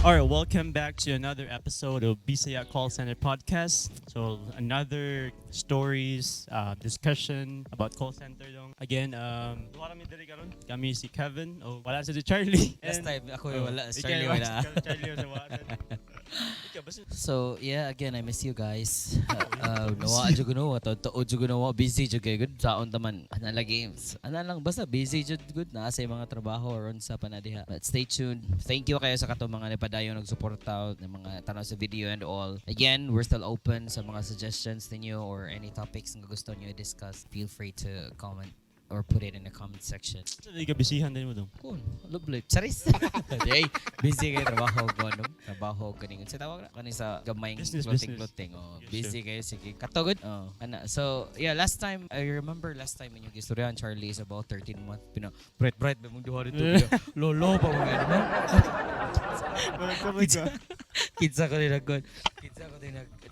All right, welcome back to another episode of Bisaya Kolsenter Podcast. So another stories, discussion about call center dong. Again, wala kami diri karon. Kami si Kevin o wala si Charlie. Last time ako wala, ikaw, Charlie wala. Charlie wala wala. Ikaw basta So yeah, again I miss you guys. Nawa jud kuno tuod jud kuno busy jud kay good saon taman ana games. Ana lang basta busy jud good na sa mga trabaho aron sa panadiha. But stay tuned. Thank you kayo sa kato mga nipadayon nagsuporta ng mga tanaw sa video and all. Again, we're still open sa mga suggestions ninyo or any topics nga gusto niyo i-discuss. Feel free to comment or put it in the comment section. sa di ka bisihan din mo dong. Cool. Lovely. Charis. Hey, busy kayo trabaho ko no. Trabaho kaning sa tawag na kaning sa gamayng Business. clothing. Oh, Yes, busy kayo sige. Katugod. Oh, ana. So, yeah, last time I remember inyong istorya on Charlie is about 13 months bright ba mong duha dito. Lolo pa mo ano. Kitsa ko din nagkon.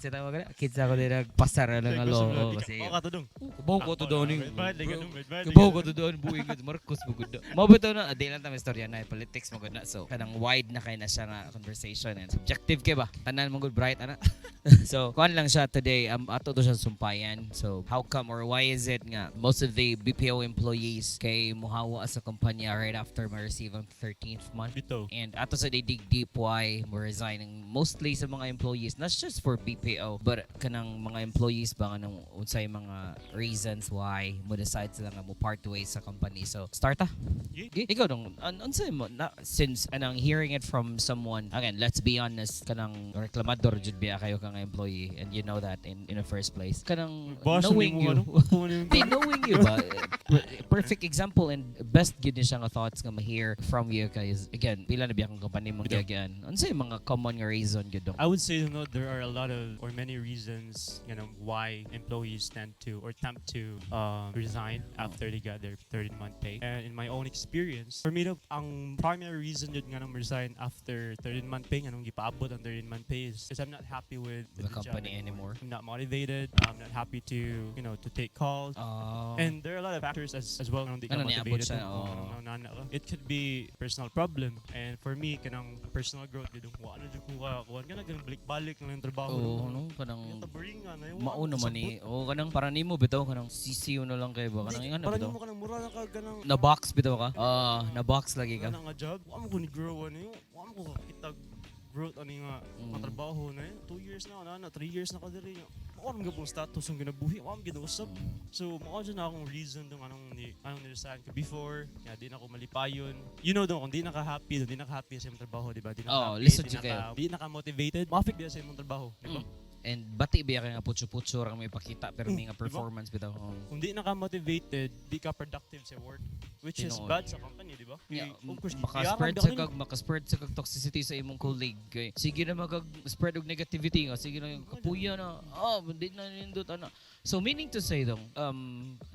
Sa tawag na. Kitsa ko din nagpasar lang nga lolo kasi. Oo ka to dong. Kubaw ko to doon yung Bad. Kabaw ko to doon, buhay ko, Marcos mo gud. Mabito na, di lang tama istorya na, politics mo gud na. So, kanang wide na kayo na siya nga conversation and subjective kay ba? Tanan mo gud bright, ana. So, kuan lang siya today, ato to siya sumpayan. So, how come or why is it nga most of the BPO employees kay muhawa sa kumpanya right after ma-receive ang 13th month? Bito. And ato sa dig deep why mo resigning mostly sa mga employees, not just for BPO, but kanang mga employees ba nga nang unsay mga reasons why mo decide sila nga mo part ways sa company. So, start ta. Ikaw dong, unsay mo na since anang hearing it from someone, again, let's be honest, kanang reklamador jud biya kayo kang employee and you know that in the first place. Kanang Boss, knowing mo you. ano? They knowing you ba? Perfect example and best gid ni siya nga thoughts nga ma-hear from you guys. Again, pila na biya kang company mo gagyan. Unsay mga common nga reason gid dong? I would say there are a lot of or many reasons why employees tend to or attempt to resign after they got their 13th month pay. And in my own experience, for me ang primary reason yun nga nang resign after 13th month pay nganong gipaabot ang 13th month pay is I'm not happy with The job company anymore. I'm not motivated. I'm not happy to to take calls. And there are a lot of factors as well nang di ka Ano niabot motivated. siya? It could be personal problem and for me kanang personal growth gidong wa na jud ko kuan kana ganang balik-balik lang yung trabaho. Oo, no, kanang Yung tabaringan na mao naman ni. Oh, kanang para nimo bitaw kanang sisiyo na lang kay ba kanang ingana para bitaw. mo kanang mura na ka ganang Na box bitaw ka? Na box lagi ka. kanang nga job. Wa mo ko ni grow ano yun. Wa mo ko kitag growth ani nga matrabaho na yun. 2 years na 3 years na ko diri. Mao man gapong status ang ginabuhi. Wa mo ginausap. So mao dyan na akong reason dong anong niresign ko before. Nga di na ako malipayon. You know dong kung di naka-happy sa imong trabaho, di ba? Di Oh, naka-happy, lisod siya kayo. di naka-motivated. Ma-affect din sa imong trabaho, di ba? And bati biya kay nga putyo-putyo ra may pakita pero may nga performance bitaw. Kung di naka-motivated, di ka productive sa work, which is Tinuod. bad sa company, di ba? Yeah, Of course, makaspread sa kag toxicity sa imong colleague kay sige na mag-spread og negativity nga sige na yung kapuya na hindi na nindot ana. So meaning to say dong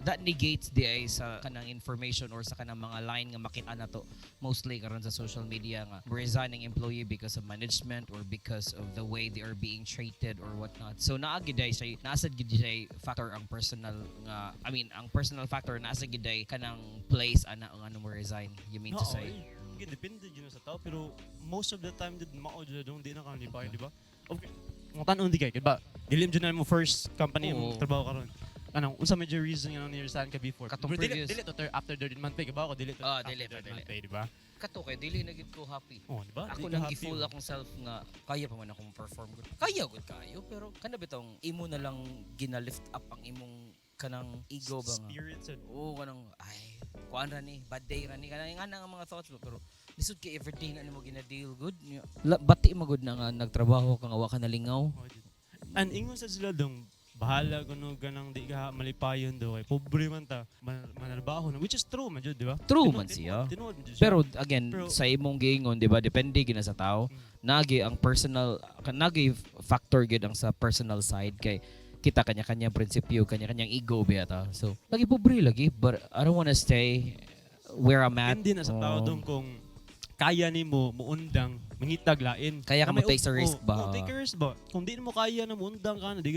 that negates di ay sa kanang information or sa kanang mga line nga makita nato mostly karon sa social media nga resigning employee because of management or because of the way they are being treated or whatnot. So naagiday siya naasad gid siya factor ang personal nga ang personal factor naasad gid kanang place ana ang ano mo resign. You mean to say? Depende yun sa tao, pero most of the time din mao dyan dong di nakalipay, di ba? Okay, mga tanong di kay ba? Dilim dyan na mo first company mo trabaho karon. Anong unsa major reason nga ni-resign ka before? Katong previous. Dili to after 13 month pay ka ba ako dili to Dili. month pay, di ba? Kato kay dili na gid ko happy. Oh, di ba? Ako nang gi-fool akong self nga kaya pa man akong perform good. Kaya good kayo pero kana bitong imo na lang gina-lift up ang imong kanang ego ba nga. Spirited. Kanang kuan ra ni bad day ra ni kanang nga mga thoughts mo pero lisod kay everyday na nimo gina-deal good. Bati magud na nga nagtrabaho ka nga wa ka nalingaw. And ingon sa sila dong bahala kuno ganang di ka malipayon do kay pobre man ta manarbaho na which is true man jud di ba? True man siya. Pero again sa imong giingon di ba depende gina sa tao. Nagi ang personal nagi factor gid ang sa personal side kay kita kanya-kanyang prinsipyo, kanya-kanyang ego biya ta. So lagi pobre lagi but I don't wanna stay where I'm at. Hindi na sa tao dong kung kaya nimo muundang mangitag lain. Kaya ka mo take sa risk ba? Take a risk ba? Kung di mo kaya na muundang ka na, di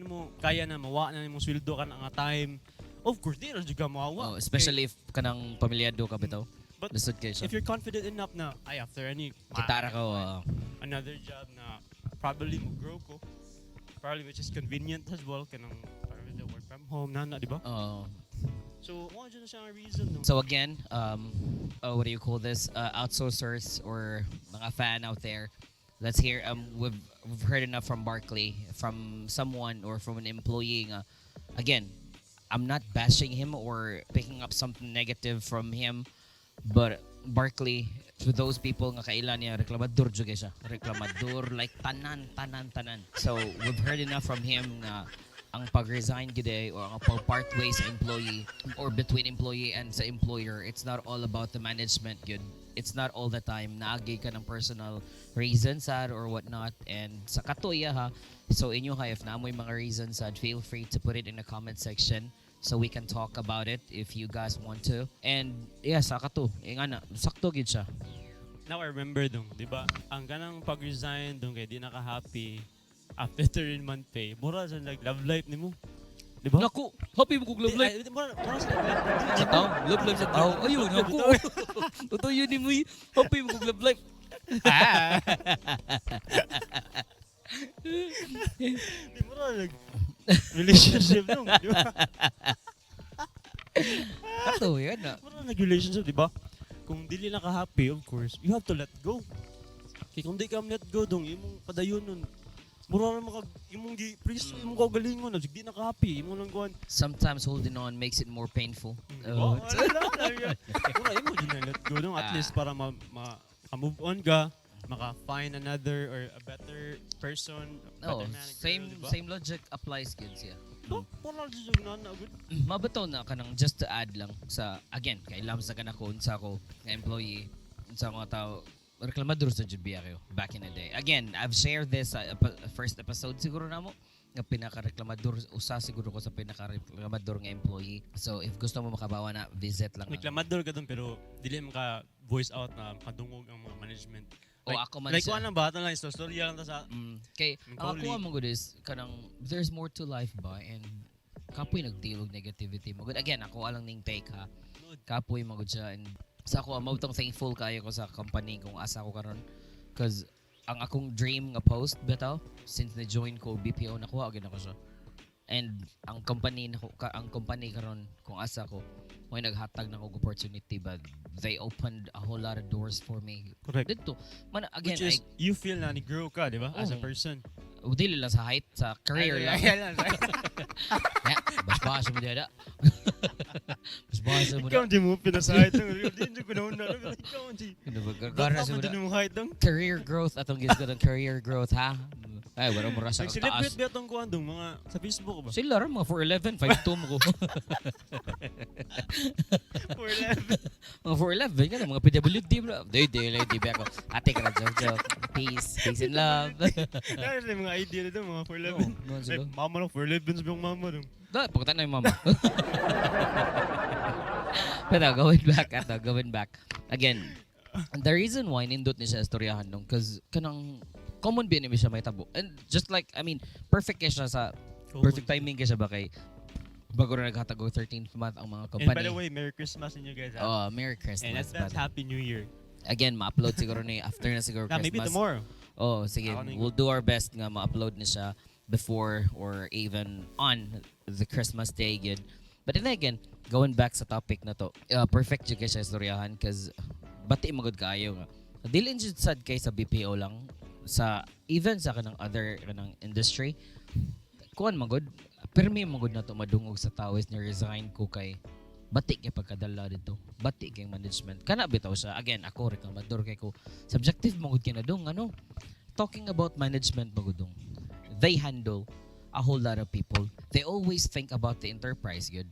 mo kaya na mawa na imong sweldo ka na nga time. Of course, di na juga mawa. Especially if kanang pamilyado ka bitaw. But Lisod kayo siya. if you're confident enough na, ay, after any, Kitara ko. another job na probably mag-grow ko, probably which is convenient as well, kanang probably the work from home, na, di ba? So, mo dyan na siya ang reason. No? So again, what do you call this? Outsourcers or mga fan out there. Let's hear. We've heard enough from Barkley, from someone or from an employee. Again, I'm not bashing him or picking up something negative from him, but Barkley, to those people nga kailan niya reklamador jud siya. Reklamador like tanan. So we've heard enough from him nga ang pag-resign gide or ang pag-part ways sa employee or between employee and sa employer, it's not all about the management good. It's not all the time naagi ka ng personal reasons sad or whatnot, and sa katuya ha, so inyo ha, if naamoy mga reasons sad, feel free to put it in the comment section so we can talk about it if you guys want to. And yeah, sa kato nga na sakto gid siya. Now I remember dong, di ba? Ang ganang pag-resign dong kay di naka-happy after 13-month pay. Mura sa love life nimo. Di ba? Naku, happy mo kog love life. Mura sa Sa tao, love life sa tao. Ayun, naku. Totoo yun ni mo. Happy mo kog love life. Di mura relationship dong, di ba? Kato, yan na. Mura relationship, di ba? Kung dili naka-happy, of course, you have to let go. Kaya kung di ka let go dong, imong padayon nun. Mura na maka, imong gi-priest, imong kaugalingon, di naka-happy, imong lang kuhan. Sometimes holding on makes it more painful. Mura, imong di na let go dong, at least para move on ka, maka-find another or a better person, a No, better man, same logic applies kids, yeah. Para dito na good. Mabato na ka nang just to add lang sa, again, kailam sa kanako, unsa ko, nga employee, unsa mga tao, reklamador sa Judbiya kayo back in the day. Again, I've shared this sa first episode siguro na mo, nga pinaka-reklamador, usa siguro ko sa pinaka-reklamador nga employee. So, if gusto mo makabawa na, visit lang. Reklamador ka doon, pero dili maka voice out na kadungog ang mga management. O ako man Like siya. kuha ng bata lang, istorya lang ta sa Kay ang colleague. ako mo good is kanang there's more to life ba, and kapoy nagdeal og negativity mo. Good again, ako alang ning take ha. Kapoy mo good siya, and sa ako mo tong thankful kayo ko sa company kung asa ko karon, cause ang akong dream nga post bitaw since na join ko BPO nakuha gyud ako siya. And ang company karon kung asa ko may naghatag na kog opportunity, but they opened a whole lot of doors for me. correct. Dito man again, Which is, you feel na ni-grow ka, di ba? As a Oo. person. dili lang sa height, sa career lang. Bas-basa mo dada. Bas-basa mo Ikaw dada. di mo pinasahit ng hindi ko na ikaw di. Gara sa mo Dapat dada. din mo height dong. Career growth, atong gis ko ng career growth ha. Ay, wala mo rasa ang Nag-celebrate taas. ba itong kuhan dong mga sa Facebook ba? Sila rin mga 4'11", 5'2" mo ko. 4'11". Mga 4'11", yan mga PWD bro. Di ba ako. Ate ka na joke. Peace and love. Kaya yung mga idea na dong, mga 4'11". Mga Ay, sila. mama lang, 4'11 sabi yung mama dong. Pagkatan na yung mama. Pero going back. Again, the reason why nindot ni siya istoryahan nung, cause kanang common ba niya siya may tabo. And just like, I mean, perfect siya sa, perfect timing siya ba kay, bago na naghatag og 13th month ang mga company. And by the way, Merry Christmas inyo guys. Oh, Merry Christmas. And advance Happy New Year. Again, ma-upload siguro ni after na siguro Maybe Christmas. tomorrow. Oh, sige. Ako na We'll do our best nga ma-upload na siya before or even on the Christmas day again. But then again, going back sa topic na to, perfect jud kay siya istoryahan cause bati magud kaayo nga. Dili jud sad kay sa BPO lang, sa even sa kanang other kanang industry. Kuan magud, permi magud na to madungog sa tawis ni resign ko kay bati kay pagkadala dito. Bati kay management. Kana bitaw siya. Again, ako reklamador kay ko. Subjective magud kay na dong ano. Talking about management magud dong. They handle a whole lot of people. They always think about the enterprise good.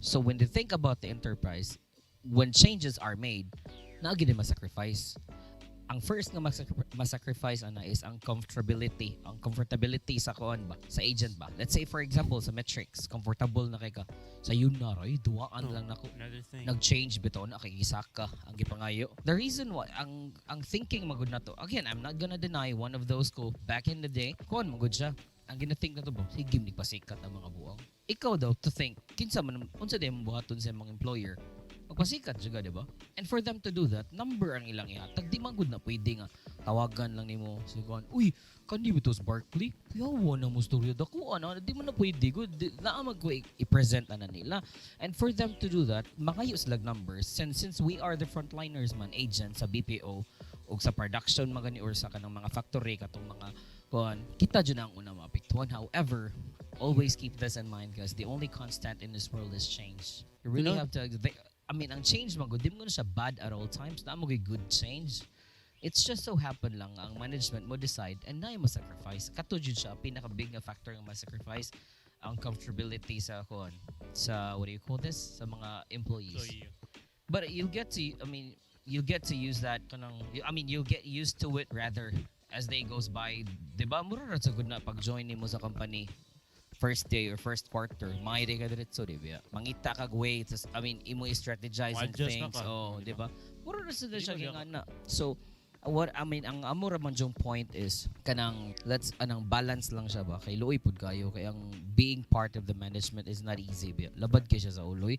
So when they think about the enterprise, when changes are made, naagi din masacrifice. Ang first nga masacrifice ana is ang comfortability. Ang comfortability sa kuan ba? Sa agent ba? Let's say for example sa metrics, comfortable na kay ka. Sa yun na ray, duwaan lang nako. Another thing. Nag-change bitaw na kay Isaka ang gipangayo. The reason why ang thinking magud na to. Again, I'm not gonna deny one of those ko back in the day. Kuan magud siya. Ang gina-think na to ba? Sige, ni pasikat ang mga buang. Ikaw daw to think kinsa man unsa day mo buhaton sa mga employer magpasikat juga, di ba? And for them to do that, number ang ilang ihatag. Di man good na pwede nga tawagan lang nimo sigon. Uy, kandi ba to sa Barkley? Yawa na mo storya dako ana, di man na pwede good. Naamag ko i-present ana nila. And for them to do that, makayo sila numbers. And since we are the frontliners man agents sa BPO o sa production magani or sa kanang mga factory katong mga kuan, kita jud ang una maapektuhan. However, always keep this in mind guys. The only constant in this world is change. You really have to ang change man, di mo na siya bad at all times. Na mo good change. It's just so happen lang ang management mo decide and na mo sacrifice. Kato jud siya pinaka-big na factor ng sacrifice ang comfortability sa what do you call this? Sa mga employees. But you'll get to use that you'll get used to it rather as day goes by. Diba? Mura ra sa good na pag-join mo sa company. First day or first quarter, maire ka diretso, di ba? Mangita kag way, imo i-strategize and things. Oh, di ba? Puro na sa siya gingana. So, ang amura man jong point is kanang anang balance lang siya ba? Kay luoy pud kayo kay ang being part of the management is not easy. Ba? Labad kay siya sa uloy.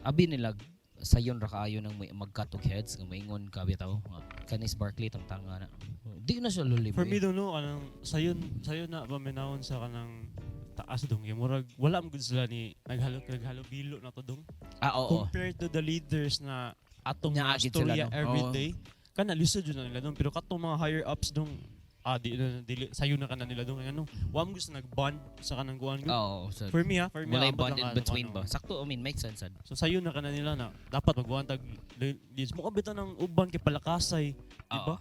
Abi nila sayon ra kaayo nang magkatog heads nga maingon ka bitaw. Kanis Barkley tangtanga na. Di na siya lulib. For me don't know anang sayon na ba menawon sa kanang taas dong murag wala man gud sila ni naghalo bilo na to dong. Oo. Compared to the leaders na atong mga Naagit storya sila, no? every day. Kana lisod jud na nila dong pero katong mga higher ups dong dili sayo na kana nila dong ano. Wa mo gusto nag-bond sa kanang guan gud. So For me wala ambot bond in lang between ba? Sakto, makes sense. So sayo na kana nila na dapat magbuhantag leads mo kabita ng uban kay palakasay, di ba?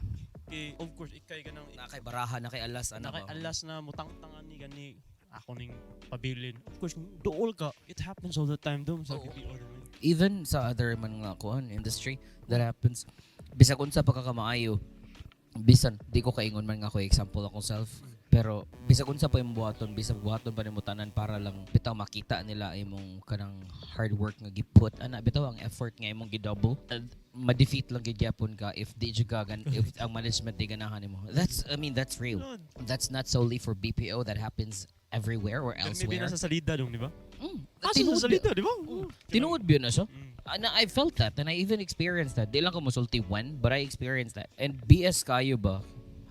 Okay, of course ikay ganang Nakay baraha, nakay alas alas na mutangtangan ni gani ako ning pabilin. Of course, dool ka. It happens all the time dong sa BPO naman. Even sa other man nga kuan industry that happens. Bisag unsa pa ka kamaayo. Bisan di ko kaingon man nga ko example akong self. Pero bisag unsa pa imong buhaton pa nimo tanan para lang bitaw makita nila imong kanang hard work nga giput ana bitaw ang effort nga imong gidouble. Ma-defeat lang gid gyapon ka if di jugagan if ang management di ganahan nimo. That's real. That's not solely for BPO, that happens everywhere or elsewhere. Maybe nasa salida dong, di ba? Tinuod sa salida, di ba? Tinuod biyo na siya. I felt that and I even experienced that. Di lang ko musulti when, but I experienced that. And BS kayo ba?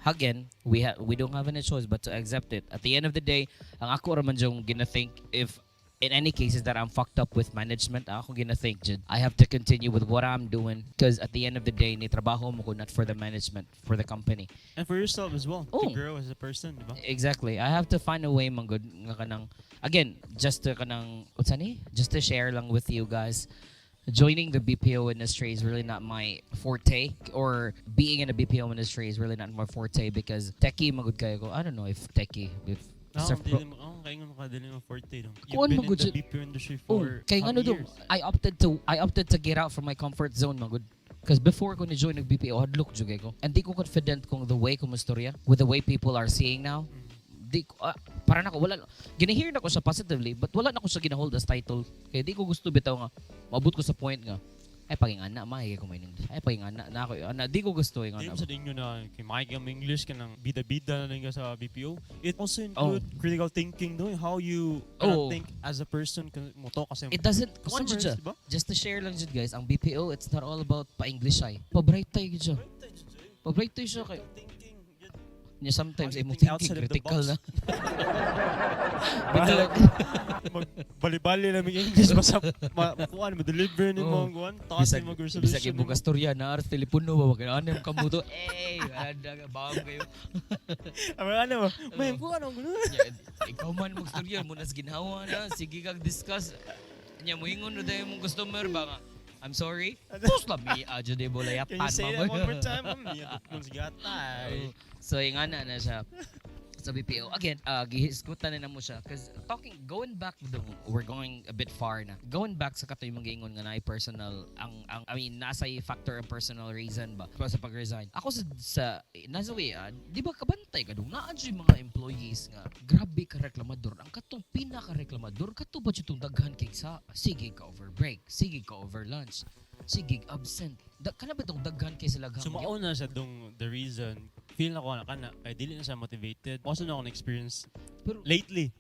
Again, we don't have any choice but to accept it. At the end of the day, ang ako raman jong gina-think if in any cases that I'm fucked up with management, ako gina-think jud I have to continue with what I'm doing because at the end of the day, ni trabaho mo ko not for the management, for the company. And for yourself as well. To grow as a person, di ba? Exactly. I have to find a way man good nga kanang again, just to share lang with you guys. Joining the BPO industry is really not my forte, or being in the BPO industry is really not my forte because techie magud kayo ko. I don't know if techie with kaingon ka dili mo forte dong. Kuan You've been magud in the BPO industry for kay ano dong I opted to get out from my comfort zone magud. Because before ko ni join ng BPO, hadlok jud ko. And di ko confident kung the way ko mustorya with the way people are seeing now. Di ko para nako wala gina-hear na ko sa positively but wala na ko sa gina-hold as title kaya di ko gusto bitaw nga maabot ko sa point nga ay pagingana mahigay ko may English ay pagingana na ako di ko gusto yung ana sa inyo na kay makikam English ka ng bida-bida na nga sa BPO. It also include critical thinking no how you think as a person mo to kasi it doesn't diba? Just to share lang jud guys ang BPO it's not all about pa-English ay pa-bright tayo siya pa-bright tayo siya kay niya sometimes imo thinking critical na. Bali-bali na may English basta makuha mo deliver ni mo kuan taas ni mo resolution. Bisag imo kastorya na ar telepono ba wag ano kamo to ada ka baam kayo. Ano ba? May kuha nang gulo. Ikaw man mo kastorya mo nas ginhawa na sige kag discuss. Nya mo ingon no dayon mong customer ba nga I'm sorry. Pus la mi aja de bolayapan mo. Can you say that one more time? So yung ana na siya sa BPO. Again, gihisgutan na mo siya because going back we're going a bit far na. Going back sa katoy mga ingon nga na personal nasa factor and personal reason ba sa pag-resign. Ako sa nasa way di ba kabantay ka dong naa mga employees nga grabe ka reklamador. Ang katong pinaka reklamador kato ba itong daghan kay sa sige ka over break, sige ka over lunch. sige absent. Kana ba itong daghan kay sila So mauna siya dong the reason feel na ko na kana kay dili na siya motivated. Also na ako na-experience Pero lately,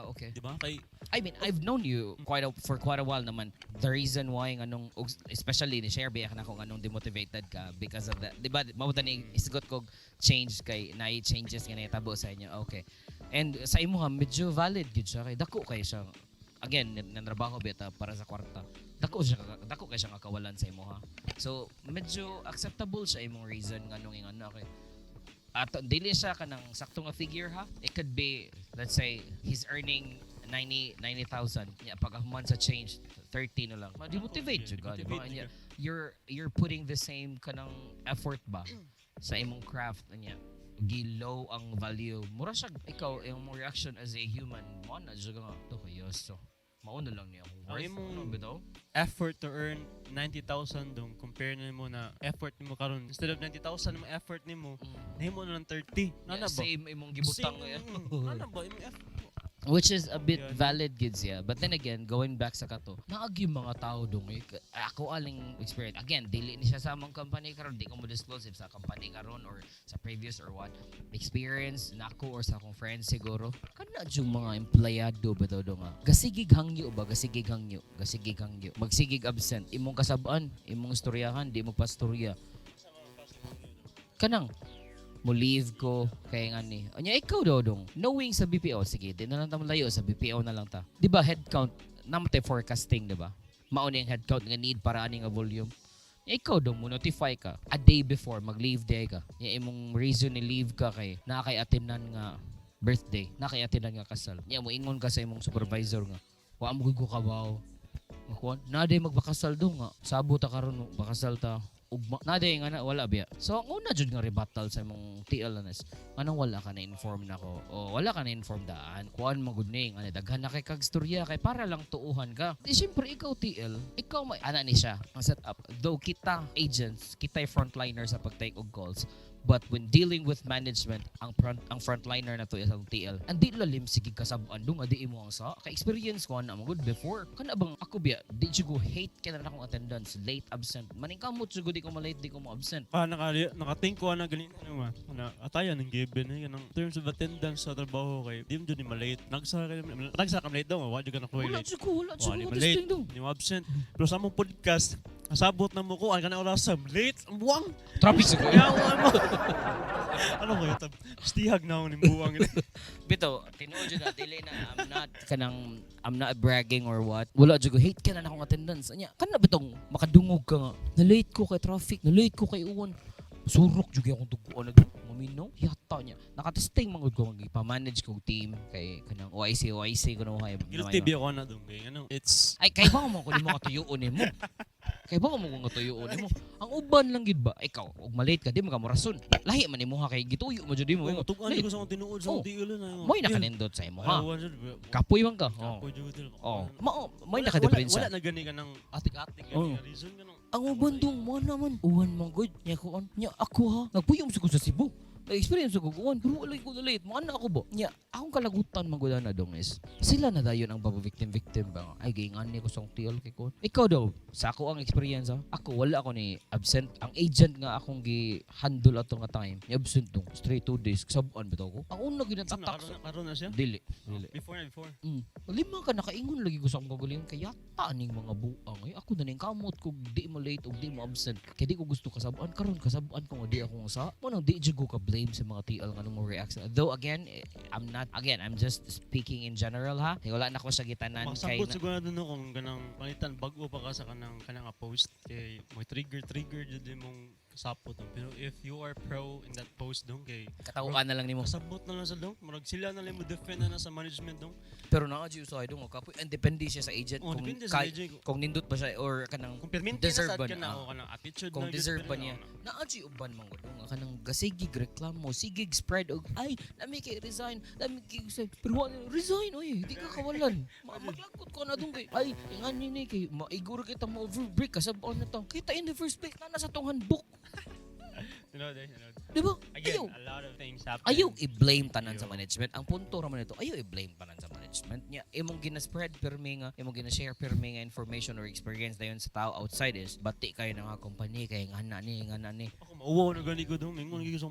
okay. di ba? Kay I mean, I've known you for quite a while naman. The reason why nganong especially ni share biya kana kung anong demotivated ka because of that. Di ba? Mao tani isgot kog change kay naay changes nga nahitabo sa inyo. Okay. And sa imo ha medyo valid gid siya kay dako kay siya. Again, nanrabaho beta para sa kwarta. Dako kay siya nga kawalan sa imo ha. So, medyo acceptable siya imong reason nganong ingana kay at dili siya kanang sakto nga figure ha. It could be, let's say, he's earning 90,000. Yeah, pag human sa change, 30 na lang. Ma-demotivate jud ka, di ba? Yeah, you're putting the same kanang effort ba sa imong craft anya. Gilow ang value. Mura siya ikaw yung reaction as a human. Mo na jud nga to kayo. So, mauna lang niya ako. Ang imong ano bitaw? effort to earn 90,000 dong compare nimo na effort nimo karon instead of 90,000 mo effort nimo nimo na lang 30 nana ba Same imong gibutang nana ba imong effort which is a bit valid gids yeah. But then again, going back sa kato, naagi mga tao dong ako aling experience. Again, dili ni siya sa among company karon, di ko mo disclose if sa company karon or sa previous or what. Experience nako or sa akong friends siguro. Kana jung mga empleyado ba daw nga. Gasigig hangyo ba, gasigig hangyo. Magsigig absent. Imong kasab-an, imong istoryahan, di mo pastorya. Kanang mo leave ko kay ngani. Anya ikaw daw dong. Knowing sa BPO sige, di na lang ta malayo sa BPO na lang ta. Di ba head count namatay forecasting, di ba? Mao ni ang head count nga need para ani nga volume. Ikaw dong mo notify ka a day before mag-leave day ka. Ya imong reason ni leave ka kay na kay attendan nga birthday, na kay attendan nga kasal. Ya mo ingon ka sa imong supervisor nga. Wa mo gud ko kabaw. Makuan, na day magbakasal do nga. Sabot ta karon bakasal ta. Ugma na day nga na wala biya. So ang una jud nga rebuttal sa imong TL anas. Anong wala ka na inform nako o wala ka na inform daan. Kuan magud ni nga daghan na kay kag storya kay para lang tuuhan ka. Di syempre ikaw TL, ikaw may ana ni siya ang setup. Though kita agents, kita frontliner sa pag-take og calls. But when dealing with management, ang frontliner na to isang TL, andi lalim sige kasab-an dung adi imo ang sa ka experience ko na good before. Kana bang ako biya, di jud ko hate kana na akong attendance, late absent. Maning kamot jud di ko ma-late, di ko mo absent. nakating ko na ganin ano ma na atayan ng given kanang terms of attendance sa trabaho kay di mo jud ni malate. Nagsa ka late daw, wa jud ka na ko Wala late. jud ko Ni testing malate, dong. ni mo absent. Pero sa among podcast, asabot na mo ko ang kana oras late, ang buwang. Traffic sa ko. Yawa mo. Ano ko yun? Stihag na ako ng buwang. Bito, tinuod jud na dili na I'm not bragging or what. Wala jud ko hate kana na akong attendance. Anya, kana bitong makadungog ka nga. Na late ko kay traffic, na late ko kay uwan. Surok jud akong tuguan nag maminaw. Yata niya. Nakatesting mangud ko ipa-manage kong team kay kanang OIC ko na hay. Guilty biya ko na dong kay ano. It's ay kay ba mo ko nimo katuyoon nimo. Kay ba mo kung tuyoon nimo? Ang uban lang gid ba? Ikaw, og malate ka di mo ka morason. Lahi man nimo ha kay gituyo mo jud mo. tugan ko sa akong tinuod sa tiil na. Mo'y nakanindot sa imo ha. Kapoy man ka. Mo'y nakadiferensya. Wala na gani ka ng atik-atik reason ka ng ang uban dong mo naman. Uwan man gud. Nya ko nya ako ha. Nagpuyom sa ko sa Cebu. Na-experience ko kuwan, pero wala ko na late. Mga ako ba? Nya, akong kalagutan magula na dong is, sila na dayon ang victim ba? Ay, gayngan ni ko sa TL kay ko. Ikaw daw, sa ako ang experience ha? Ako, wala ako ni absent. Ang agent nga akong gi-handle ato nga time, ni absent dong. Straight 2 days, kasabuan bitaw ko. Ang una ginatatak. Karon na siya? Dili. Before. Lima ka nakaingon lagi ko sa akong kagalingan kaya ning mga buang. Ay, ako na ning kamot ko di mo late o di mo absent. Kaya di ko gusto kasabuan karon kasabuan ko nga di ako sa. Mo nang di jud ko ka blame sa mga TL nga nung reaction. Though again, I'm just speaking in general ha. Wala na ko sa gitanan kay Masabot siguro na kung ganang palitan bago pa ka sa kanang post kay mo trigger jud imong kasapot dong. Pero if you are pro in that post dong kay katawaan na lang nimo. Kasabot na lang sa dong. Murag sila na lang mo defend na sa management dong. Pero naa jud sa dong kapoy and depende siya sa agent kung kung nindot ba siya or kanang kung permit deserve na ba sad ka kanang attitude kung deserve ba niya. Naa jud uban man gud kanang gasigig reklamo, sigig spread og ay lami kay resign, lami kay pero resign oy, di ka kawalan. Maglagot ko na dong kay ay ingani ni kay maiguro kita mo overbreak kasabon na to. Kita in the first place na sa tong handbook. Diba? Again, a lot of things happen. Ayaw i-blame tanan sa management. Ang punto raman nito, ayaw i-blame tanan sa management. management niya. Imong gina-spread permi nga, imong gina-share permi nga information or experience dayon sa tao outside is bati kayo ng mga company kay ngana ni. Ako mauwaw na gani ko dong mingon gigi sa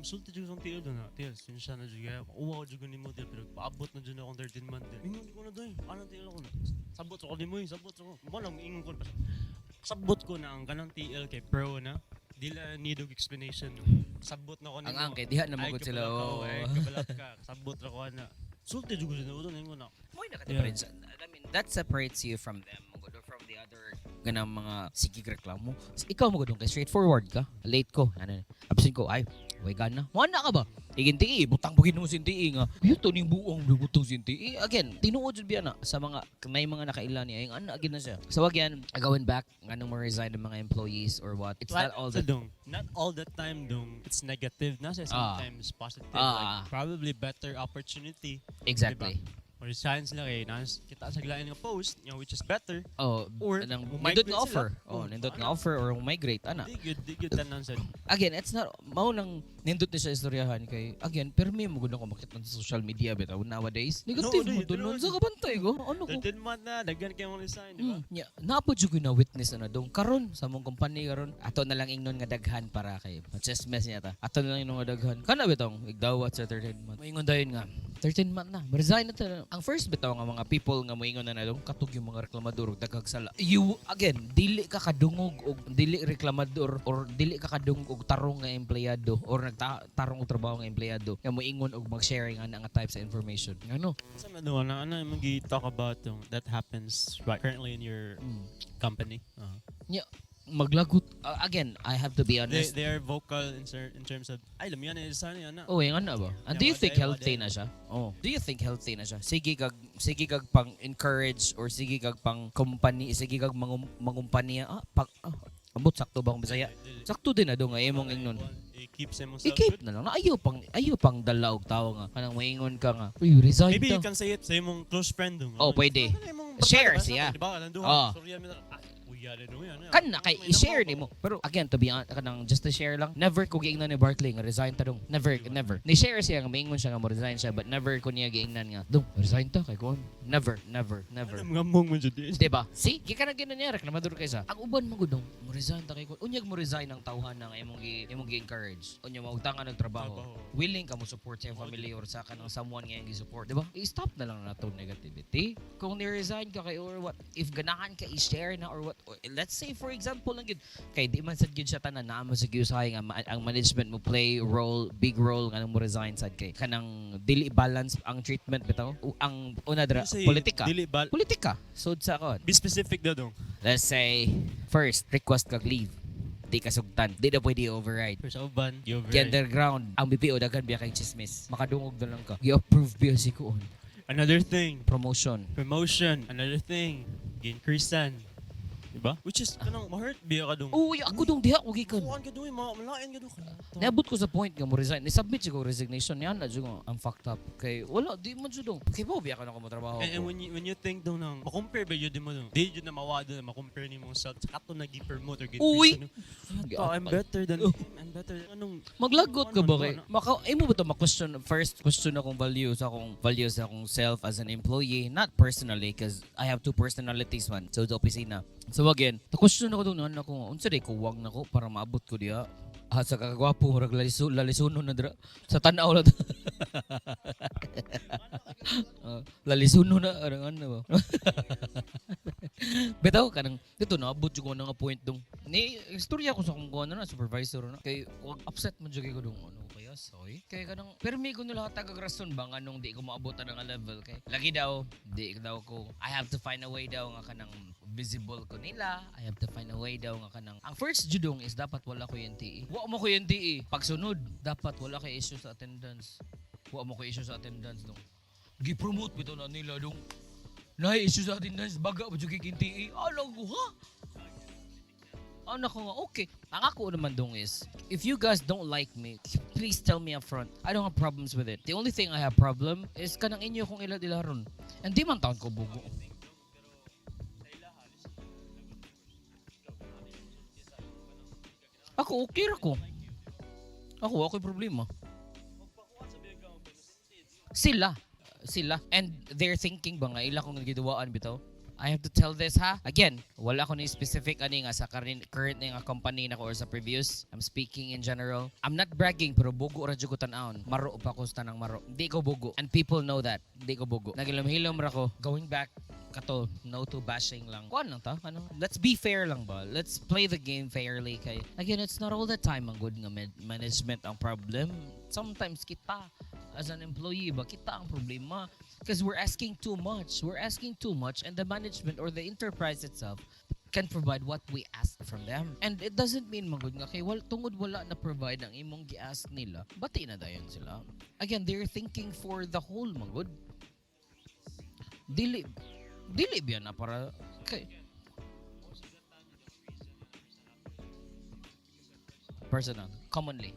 sulti jud sa tiil do na tiil sinsya na jud uwaw jud gani mo tiil pero paabot na jud akong 13 month mingon ko na doy ana tiil ako na sabot ko ni mo sabot ko mo lang ingon ko sabot ko na ang kanang tiil kay pro na dila need og explanation sabot na ko ni ang kay diha na magud sila kabalat ka sabot ra ko na sulti jud ko na ingon na mo na ka-difference. I mean that separates you from them from the other ganang mga sige reklamo. Ikaw mo gudong kay straightforward ka. Late ko, absent ko ay way gana. Mo na ka ba? Iginti butang bugin mo sinti nga. Yuto ning buong butong sinti. Again, tinuod jud biya na sa mga may mga nakaila ni ay ana gid na siya. So again, going back nganong mo resign ng mga employees or what. It's not all the time dong. It's negative na siya sometimes positive like probably better opportunity. Exactly. Diba? Or resign sila kay kita sa gilain nga post, which is better. Or nindot nga offer. Nindot nga offer or migrate ana. Di good tanan sa. Again, it's not mao nang nindot ni sa istoryahan kay again permi mo gud ako makita sa social media bitaw nowadays. Negative mo doon sa kabantay ko. Ano ko? 13 month na daghan kay mo resign, di ba? Naapod jud na witness na dong karon sa mong company karon. Ato na lang ingnon nga daghan para kay just mess niya ta. Ato na lang ingnon nga daghan. Kana bitong igdawat sa 13 month. Moingon dayon nga 13 month na. Resign na ta. Ang first bitaw nga mga people nga moingon na dong katug yung mga reklamador daghag sala. You again dili ka kadungog og dili reklamador or dili ka kadungog og tarong nga empleyado or nagtarong og trabaho nga empleyado nga moingon og mag-sharing ana nga type sa information. Ano? Sa ano mo gi-talk about that happens right currently in your company. Yeah. Maglagot again I have to be honest they are vocal in terms of ay lamian na sana ana nga na ba do you think healthy na siya do you think healthy na siya sige kag pang encourage or sige kag pang company sige kag mangumpanya ambot sakto ba ang Bisaya sakto din na do nga imong ingnon i-keep na lang ayaw pang dalaog tao nga kanang maingon ka nga resign maybe you can say it sa imong close friend dong pwede share siya diba nanduha sorry kan na kay i-share nimo pero again to be honest kanang just to share lang never ko giingnan ni Barkley nga resign ta dong never ni share siya nga maingon siya nga mo resign siya but never ko niya giingnan nga dong resign ta kay kon never ngamong mo jud diba see gika na ginan niya reklamador kaysa ang uban mo gudong mo resign ta kay kon unyag mo resign ang tawhan nga imong gi-encourage unya maugtangan og trabaho willing ka mo support sa family or sa kanang someone nga gi support diba i-stop na lang nato negativity kung ni resign ka kay or what if ganahan ka i-share na or what let's say for example lang gid kay di man sad gyud siya tanan naa mo sig usahay nga ang management mo play big role nga mo resign sad kay kanang dili balance ang treatment bitaw ang una dra politika so sa kon be specific daw dong let's say first request kag leave di kasugtan di na pwede override sa uban underground ang BPO daghan biya kay chismis makadungog na lang ka gi-approve biya si kuon another thing promotion another thing gi-increasean diba? Which is kanang ma-hurt biya ka dong. Ako dong diha ko gikan. Kuan ka dong, malain ka dong. Niabot ko sa point nga mo resign. Ni-submit ko resignation niya na jud ang fucked up kay wala di man jud dong. Kay mo biya ka na ko mo trabaho. And when you think dong nang ma-compare ba yun mo dong. Di jud na mawado na ma-compare nimo sa kato na gi-promote or gi-increase. I'm better than anong maglagot ka ba kay? Imo ba to ma-question first question akong values akong self as an employee not personally because I have two personalities man. So the opisina. So again, na-question ako doon ako, unsa day kuwang nako para maabot ko diha. Sa kagwapo murag lalisuno na dira. Sa tanaw na. Lalisuno na ano ba. Bitaw kanang dito naabot jud ko na nga point dong. Ni istorya ko sa kung kuan na supervisor na kay wag upset man jud ko dong ano kaya soy. Kay kanang permi ko nila tagag rason ba nganong di ko maabot na nga level kay lagi daw di daw ko I have to find a way daw nga kanang visible ko nila. I have to find a way daw nga kanang ang first judong is dapat wala ko yung TE. Wa mo ko yung TE. Pagsunod dapat wala kay issue sa attendance. Wa mo ko issue sa attendance dong. Gi-promote bitaw na nila dong. Nahi issue sa attendance baga ba jud kay TE. Alam ko ha. Ano ko nga okay. Ang ako naman dong is if you guys don't like me, please tell me up front. I don't have problems with it. The only thing I have problem is kanang inyo kung ilad-ilaron. And di man taon ko bugo. Ako okay ra ko. Ako problema. Sila sila. And they're thinking ba nga, ila kong nagidawaan bitaw? I have to tell this ha. Again, wala ko ni specific ani nga sa current nga company na ko or sa previous. I'm speaking in general. I'm not bragging pero bugo ra jud ko tan-awon. Maro pa ko sa tanang maro. Di ko bugo. And people know that. Di ko bugo. Nagilom-hilom ra ko. Going back kato, no to bashing lang. Kuan lang ta, ano? Let's be fair lang ba? Let's play the game fairly kay. Again, it's not all the time ang good nga management ang problem. Sometimes kita as an employee ba kita ang problema because we're asking too much. We're asking too much and the management or the enterprise itself can provide what we ask from them. And it doesn't mean magud nga kay tungod wala na provide ang imong gi-ask nila. Bati na dayon sila. Again, they're thinking for the whole magud. Dili biyan na para kay personal commonly.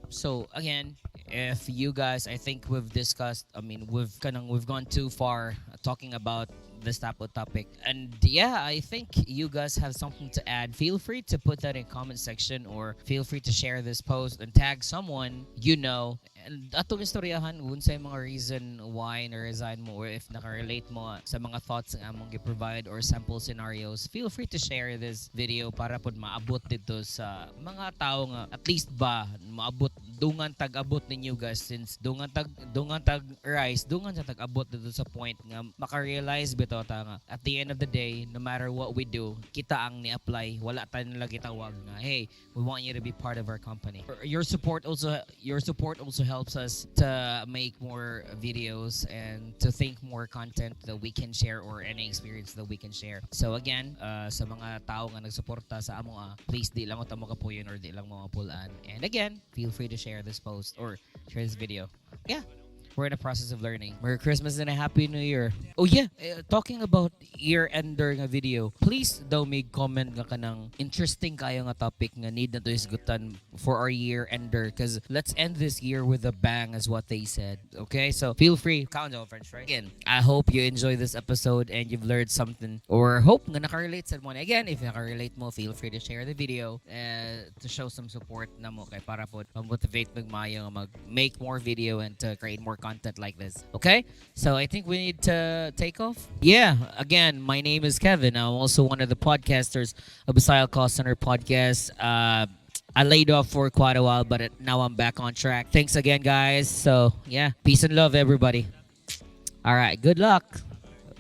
So again, if you guys, I think we've discussed, we've gone too far talking about this type of topic. And yeah, I think you guys have something to add. Feel free to put that in comment section or feel free to share this post and tag someone you know. And atong istoryahan unsay mga reason why na-resign mo or if naka-relate mo sa mga thoughts nga among gi-provide or sample scenarios. Feel free to share this video para pod maabot dito sa mga tao nga at least ba maabot dungan tag-abot ninyo guys since dungan tag rise dungan sa tag-abot dito sa point nga maka-realize bitaw ta nga at the end of the day no matter what we do kita ang ni-apply wala tayo nila gitawag nga hey we want you to be part of our company. Your support also helps us to make more videos and to think more content that we can share or any experience that we can share. So again, sa mga tao nga nagsuporta sa amo please di lang mo kapuyon or di lang mo mapulaan. And again, feel free to share this post or share this video. Yeah. We're in the process of learning. Merry Christmas and a Happy New Year. Oh yeah, talking about year-ender nga video, please daw may comment nga kanang interesting kayo nga topic nga need na to isgutan for our year-ender because let's end this year with a bang as what they said. Okay, so feel free. Count down, French, right? Again, I hope you enjoy this episode and you've learned something or hope nga nakarelate sa mo. Again, if nakarelate mo, feel free to share the video to show some support na mo kay para po motivate magmayo mag-make more video and to create more content like this. Okay? So I think we need to take off. Yeah, again, my name is Kevin. I'm also one of the podcasters of Bisaya Kolsenter Podcast. I laid off for quite a while, but now I'm back on track. Thanks again, guys. So yeah, peace and love, everybody. All right, good luck.